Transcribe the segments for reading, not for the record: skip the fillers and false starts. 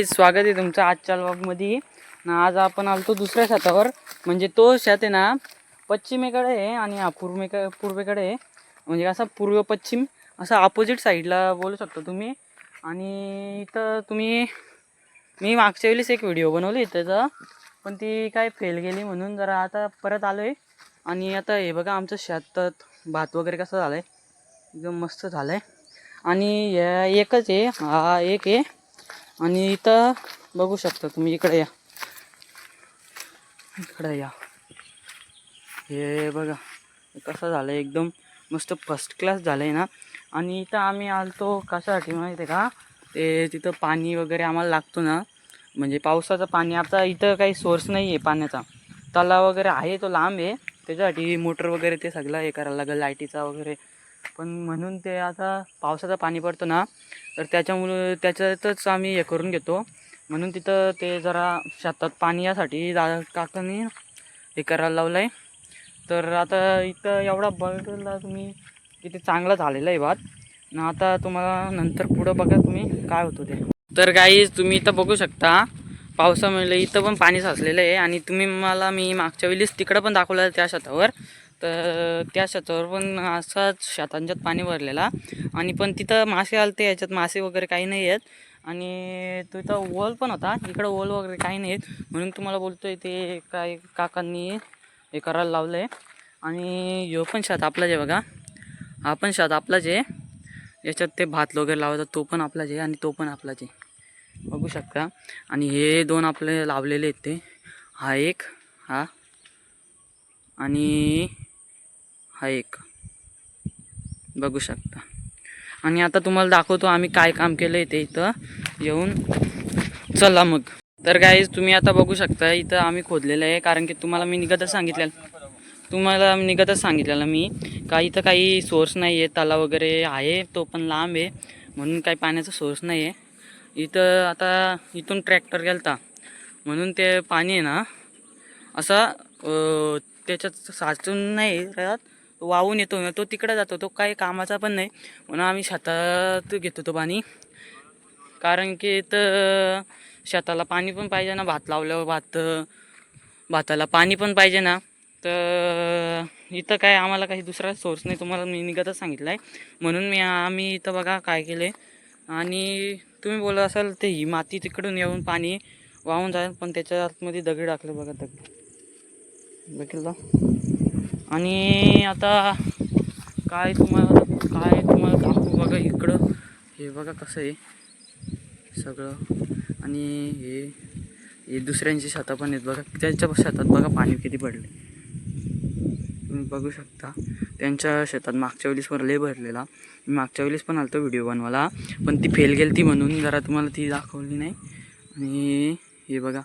स्वागत आहे तुमचं आजच्या व्लॉगमध्ये ना। आज आपण आलतो दुसऱ्या शेतावर, म्हणजे तो शेत आहे ना पश्चिमेकडे आहे आणि हा पूर्वेकडे आहे, म्हणजे असा पूर्व पश्चिम असा अपोजिट साईडला बोलू शकतो तुम्ही। आणि इथं मी मागच्या वेळेस एक व्हिडिओ बनवली त्याचा, पण ती काय फेल गेली म्हणून जरा आता परत आलो आहे। आणि आता हे बघा आमचं शेतात भात वगैरे कसं झालं आहे, एकदम मस्त झालं आहे। आणि एकच आहे, हा एक आहे। आणि इथं बघू शकता तुम्ही, इकडे या, इकडे या, हे बघा कसं झालं, एकदम मस्त फर्स्ट क्लास झालं आहे ना। आणि इथं आम्ही आलतो कशासाठी माहिती आहे का, ते तिथं पाणी वगैरे आम्हाला लागतो ना, म्हणजे पावसाचं पाणी। आता इथं काही सोर्स नाही आहे पाण्याचा, तलाव वगैरे आहे तो लांब आहे, त्याच्यासाठी मोटर वगैरे ते सगळं हे करायला लागेल, लाईटीचा वगैरे। पण म्हणून ते आता पावसाचं पाणी पडतं ना, तर त्याच्यामुळं त्याच्यातच आम्ही हे करून घेतो। म्हणून तिथं ते जरा शेतात पाणी यासाठी काकांनी हे करायला लावलं आहे। तर आता इथं एवढा बघितला तुम्ही किती चांगला झालेला आहे भात ना। आता तुम्हाला नंतर पुढं बघा तुम्ही काय होतं ते। तर गाईज तुम्ही इथं बघू शकता, पावसामुळे इथं पण पाणी साचलेलं आहे। आणि तुम्ही मी मागच्या वेळेस तिकडं पण दाखवलं त्या शेतावर, तर त्या शेतावर पण असाच शेतांच्यात पाणी भरलेला। आणि पण तिथं मासे आलते, याच्यात मासे वगैरे काही नाही आहेत। आणि तिथं ओल पण होता, इकडं ओल वगैरे काही नाही आहेत, म्हणून तुम्हाला बोलतोय ते काय काकांनी हे करायला लावलं आहे। आणि ह्यो पण शेत आपलाच आहे बघा, हा पण शेत आपलाच आहे, याच्यात ते भात वगैरे लावतात तो पण आपलाच आहे, आणि तो पण आपलाच आहे, बघू शकता। आणि हे दोन आपले लावलेले आहेत ते, हा एक, हा आणि हा एक, बघू शकता। आणि आता तुम्हाला दाखवतो आम्ही काय काम केलं आहे ते इथं येऊन, चला मग। तर गाईज तुम्ही आता बघू शकता, इथं आम्ही खोदलेलं आहे, कारण की तुम्हाला मी निघतच सांगितलेलं मी का इथं काही सोर्स नाही आहे, तलाव वगैरे आहे तो पण लांब आहे, म्हणून काही पाण्याचा सोर्स नाही आहे इथं। आता इथून ट्रॅक्टर गेलता म्हणून ते पाणी आहे ना असा त्याच्यात साचून नाही राहत, वाहून येतो ना, तो तिकडे जातो, तो काही कामाचा पण नाही, म्हणून आम्ही शेतात घेतो तो पाणी। कारण की इथं शेताला पाणी पण पाहिजे ना, भात लावल्यावर भाताला पाणी पण पाहिजे ना। तर इथं काय आम्हाला काही दुसरा सोर्स नाही, तुम्हाला मी निघतच सांगितलं आहे, म्हणून आम्ही इथं बघा काय केले। आणि तुम्ही बोलत असाल ते ही माती तिकडून येऊन पाणी वाहून जाईल, पण त्याच्या आतमध्ये दगड टाकले बघा, दगड बघितलं। आणि आता काय तुम्हाला दाखवू बघा, इकडं हे बघा कसं आहे सगळं। आणि हे दुसऱ्यांची शेतं पण आहेत बघा, त्यांच्या शेतात बघा पाणी किती पडले, तुम्ही बघू शकता। त्यांच्या शेतात मागच्या वेळेस पण लय भरलेला, मी मागच्या वेळेस पण आलतो व्हिडिओ बनवायला, पण ती फेल गेली ती, म्हणून जरा तुम्हाला ती दाखवली नाही। आणि हे बघा,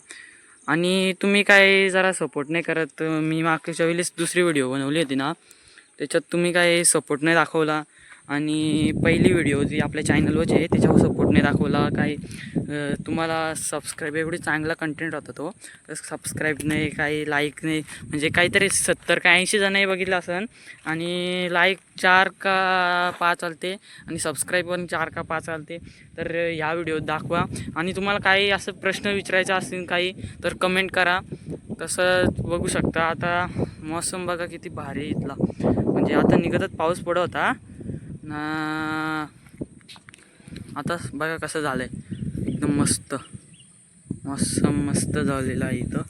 आणि तुम्ही काय जरा सपोर्ट नाही करत। मी मागच्या वेळेस दुसरी व्हिडिओ बनवली होती ना, त्याच्यात तुम्ही काय सपोर्ट नाही दाखवला। आणि पहिली व्हिडिओ जी आपल्या चॅनलवरची आहे त्याच्यावर सपोर्ट नाही दाखवला, काही तुम्हाला सबस्क्राईब एवढी चांगला कंटेंट होता तो, तर सबस्क्राईब नाही, काही लाईक नाही, म्हणजे काहीतरी 70 का 80 जणही बघितलं असेल, आणि लाईक 4 का 5 आलते, आणि सबस्क्राईब पण 4 का 5 आलते। तर ह्या व्हिडिओत दाखवा, आणि तुम्हाला काही असं प्रश्न विचारायचा असतील काही तर कमेंट करा। तसं बघू शकता आता मौसम बघा किती भारी इथला, म्हणजे आता निघतच पाऊस पडत होता ना, आता बघा कसं झालं आहे, एकदम मस्त मस्त झालेलं आहे इथं।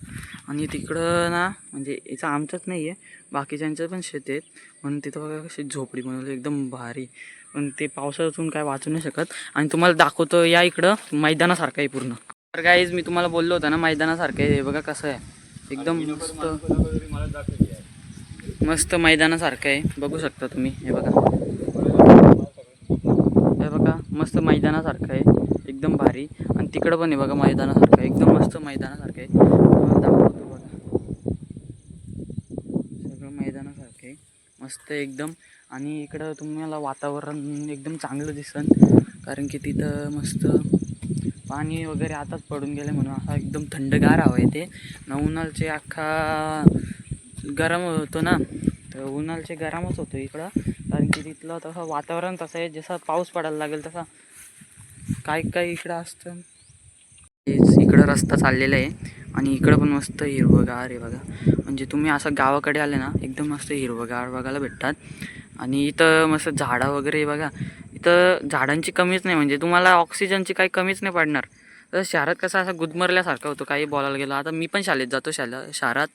आणि तिकडं ना, म्हणजे याचं आमचंच नाही आहे, बाकीच्यांचं पण शेत आहेत, म्हणून तिथं बघा कशी झोपडी बनवली एकदम भारी, पण ते पावसातून काय वाचू नाही शकत। आणि तुम्हाला दाखवतो या इकडं मैदानासारखं आहे पूर्ण। तर गाईज मी तुम्हाला बोललो होतं ना मैदानासारखं आहे, हे बघा कसं आहे, एकदम मस्त मैदानासारखं आहे, बघू शकता तुम्ही। हे बघा मस्त मैदानासारखं आहे, एकदम भारी। आणि तिकडं पण आहे बघा मैदानासारखं, एकदम मस्त मैदानासारखं आहे, दाखवतो बघा, सगळं मैदानासारखं आहे मस्त एकदम। आणि इकडं तुम्हाला वातावरण एकदम चांगलं दिसेल, कारण की तिथं मस्त पाणी वगैरे आताच पडून गेलं, म्हणून असा एकदम थंडगार हवा येते ना। उन्हाळचे अख्खा गरम होतो ना, तर उन्हाळचे गरमच होतो इकडं, कारण की तिथलं तसं वातावरण तसं आहे, जसं पाऊस पडायला लागेल तसा काय इकडं असतं। इकडं रस्ता चाललेला आहे आणि इकडं पण मस्त हिरवंगार आहे बघा. म्हणजे तुम्ही असं गावाकडे आले ना एकदम मस्त हिरवंगार बघायला भेटतात. आणि इथं मस्त झाडं वगैरे बघा. इथं झाडांची कमीच नाही, म्हणजे तुम्हाला ऑक्सिजनची काही कमीच नाही पडणार. तर शहरात कसं असं गुदमरल्यासारखं होतं काही बोलायला गेलं. आता मी पण शाळेत जातो शहरात,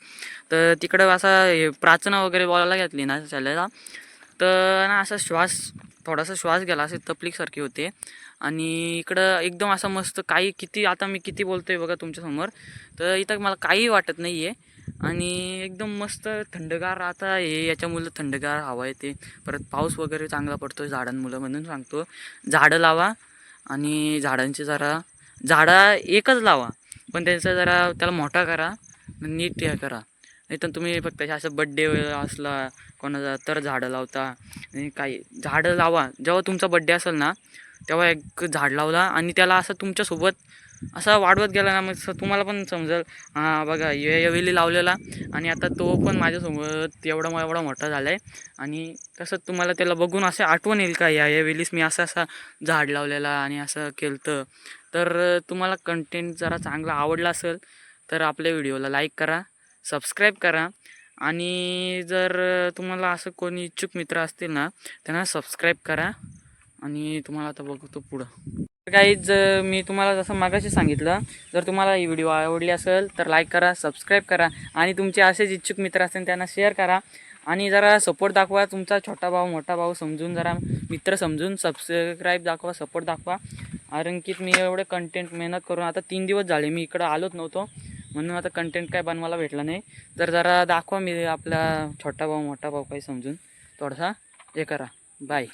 तर तिकडं असं हे प्रार्थना वगैरे बोलायला घेतली ना शाळेला, तर ना असा थोडासा श्वास गेला असे तपलीकसारखी होते. आणि इकडं एकदम असं मस्त काही किती आता मी किती बोलतोय बघा तुमच्यासमोर, तर इथं मला काही वाटत नाही आहे. आणि एकदम मस्त थंडगार आता हे याच्यामुळं थंडगार हवा येते. परत पाऊस वगैरे चांगला पडतो झाडांमुळं, म्हणून सांगतो झाडं लावा. आणि झाडं एकच लावा, पण त्याचा जरा त्याला मोठा करा, नीट हे करा. नाही तर तुम्ही फक्त असं बड्डे असला कोणाचा तर झाडं लावता. आणि काही झाडं लावा, जेव्हा तुमचा बड्डे असेल ना तेव्हा एक झाड लावला आणि त्याला असं तुमच्यासोबत असा वाढवत गेला ना, मग तुम्हाला पण समजेल हां बघा यावेळी लावलेला आणि आता तो पण माझ्यासोबत एवढा एवढा मोठा झाला आहे. आणि तसंच तुम्हाला त्याला बघून असं आठवण येईल का यावेळीस मी असं झाड लावलेला आणि असं केलं. तर तुम्हाला कंटेंट जरा चांगला आवडला असेल तर आपल्या व्हिडिओला लाईक करा, सबस्क्राईब करा. आणि जर तुम्हाला असं कोणी इच्छुक मित्र असतील ना त्यांना सबस्क्राईब करा. आणि तुम्हाला आता बघतो पुढं काहीच मी तुम्हाला जसं मागाशी सांगितलं, जर तुम्हाला ही व्हिडिओ आवडली असेल तर लाईक करा, सबस्क्राईब करा. आणि तुमचे असेच इच्छुक मित्र असतील त्यांना शेअर करा. आणि जरा सपोर्ट दाखवा, तुमचा छोटा भाऊ मोठा भाऊ समजून, जरा मित्र समजून सबस्क्राईब दाखवा, सपोर्ट दाखवा. कारण की मी एवढे कंटेंट मेहनत करून आता 3 दिवस झाले मी इकडं आलोच नव्हतो, म्हणून आता कंटेंट काय बनवायला भेटला नाही. तर जरा दाखवा मी आपला छोटा भाऊ मोठा भाऊ काही समजून थोडासा हे करा. बाय.